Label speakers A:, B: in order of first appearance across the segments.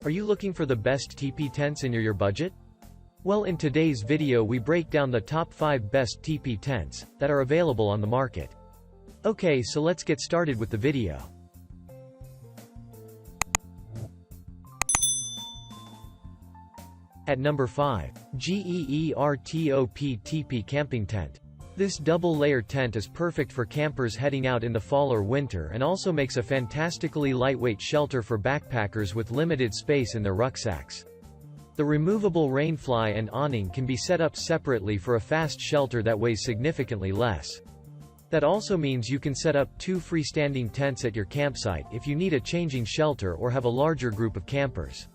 A: Are you looking for the best teepee tents in your budget? Well, in today's video we break down the top 5 best teepee tents that are available on the market. Okay, so let's get started with the video. At number 5. Geertop Teepee Camping Tent. This double-layer tent is perfect for campers heading out in the fall or winter and also makes a fantastically lightweight shelter for backpackers with limited space in their rucksacks. The removable rainfly and awning can be set up separately for a fast shelter that weighs significantly less. That also means you can set up 2 freestanding tents at your campsite if you need a changing shelter or have a larger group of campers.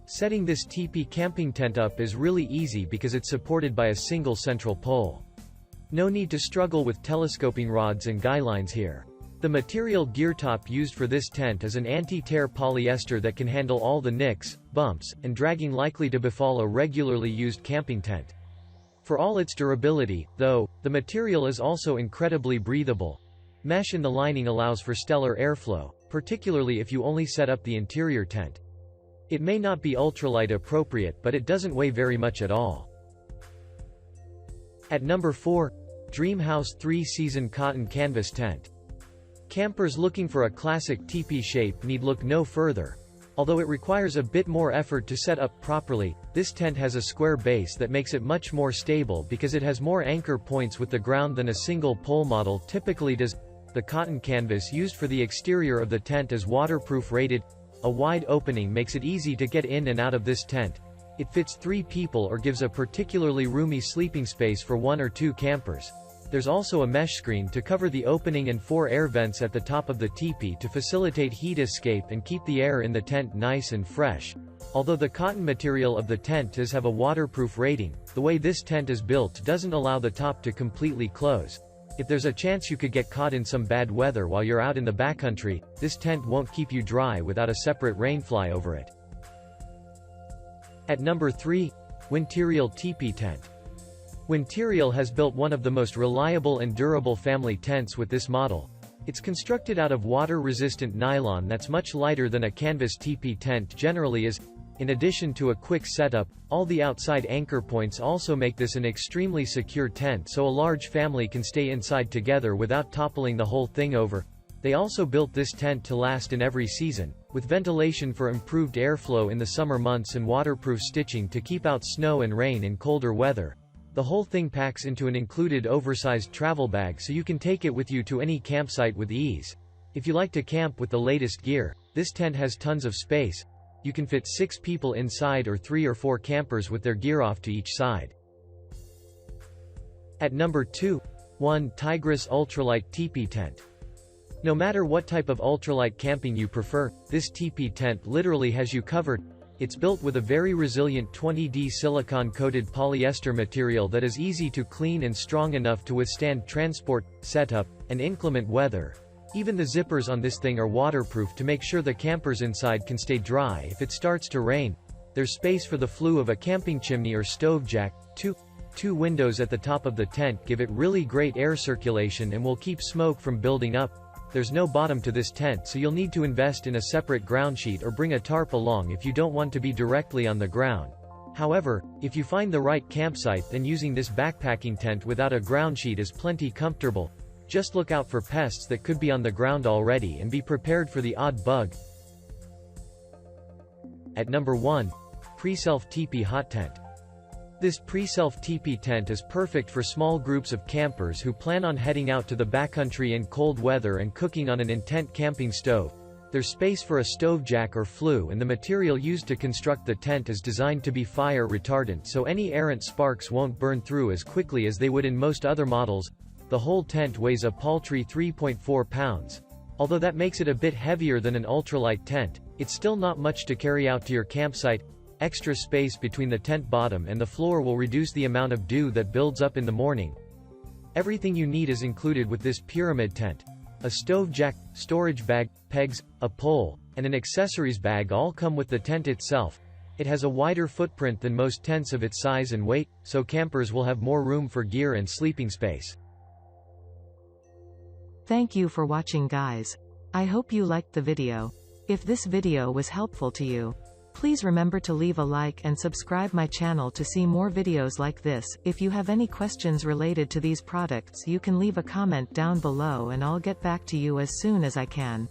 A: Setting this teepee camping tent up is really easy because it's supported by a single central pole. No need to struggle with telescoping rods and guy lines here. The material Geertop used for this tent is an anti-tear polyester that can handle all the nicks, bumps, and dragging likely to befall a regularly used camping tent. For all its durability, though, the material is also incredibly breathable. Mesh in the lining allows for stellar airflow, particularly if you only set up the interior tent. It may not be ultralight appropriate, but it doesn't weigh very much at all. At number 4. Dreamhouse 3-Season Cotton Canvas Tent. Campers looking for a classic teepee shape need look no further. Although it requires a bit more effort to set up properly, this tent has a square base that makes it much more stable because it has more anchor points with the ground than a single pole model typically does. The cotton canvas used for the exterior of the tent is waterproof rated. A wide opening makes it easy to get in and out of this tent. It fits 3 people or gives a particularly roomy sleeping space for 1 or 2 campers. There's also a mesh screen to cover the opening and 4 air vents at the top of the teepee to facilitate heat escape and keep the air in the tent nice and fresh. Although the cotton material of the tent does have a waterproof rating, the way this tent is built doesn't allow the top to completely close. If there's a chance you could get caught in some bad weather while you're out in the backcountry, this tent won't keep you dry without a separate rainfly over it. At number 3. Winterial Teepee Tent. Winterial has built one of the most reliable and durable family tents with this model. It's constructed out of water-resistant nylon that's much lighter than a canvas teepee tent generally is. In addition to a quick setup, all the outside anchor points also make this an extremely secure tent so a large family can stay inside together without toppling the whole thing over. They also built this tent to last in every season, with ventilation for improved airflow in the summer months and waterproof stitching to keep out snow and rain in colder weather. The whole thing packs into an included oversized travel bag so you can take it with you to any campsite with ease. If you like to camp with the latest gear, this tent has tons of space. You can fit 6 people inside or 3 or 4 campers with their gear off to each side. At number 2. OneTigris Ultralight Teepee Tent. No matter what type of ultralight camping you prefer, this teepee tent literally has you covered. It's built with a very resilient 20D silicone-coated polyester material that is easy to clean and strong enough to withstand transport, setup, and inclement weather. Even the zippers on this thing are waterproof to make sure the campers inside can stay dry if it starts to rain. There's space for the flue of a camping chimney or stove jack. Two windows at the top of the tent give it really great air circulation and will keep smoke from building up. There's no bottom to this tent, so you'll need to invest in a separate ground sheet or bring a tarp along if you don't want to be directly on the ground. However, if you find the right campsite, then using this backpacking tent without a ground sheet is plenty comfortable. Just look out for pests that could be on the ground already and be prepared for the odd bug. At number 1. Preself Teepee Hot Tent. This Preself teepee tent is perfect for small groups of campers who plan on heading out to the backcountry in cold weather and cooking on an intense camping stove. There's space for a stove jack or flue, and the material used to construct the tent is designed to be fire retardant so any errant sparks won't burn through as quickly as they would in most other models. The whole tent weighs a paltry 3.4 pounds. Although that makes it a bit heavier than an ultralight tent, it's still not much to carry out to your campsite. Extra space between the tent bottom and the floor will reduce the amount of dew that builds up in the morning. Everything you need is included with this pyramid tent. A stove jack, storage bag, pegs, a pole, and an accessories bag all come with the tent itself. It has a wider footprint than most tents of its size and weight, so campers will have more room for gear and sleeping space.
B: Thank you for watching, guys. I hope you liked the video. If this video was helpful to you, Please remember to leave a like and subscribe my channel to see more videos like this. If you have any questions related to these products, you can leave a comment down below and I'll get back to you as soon as I can.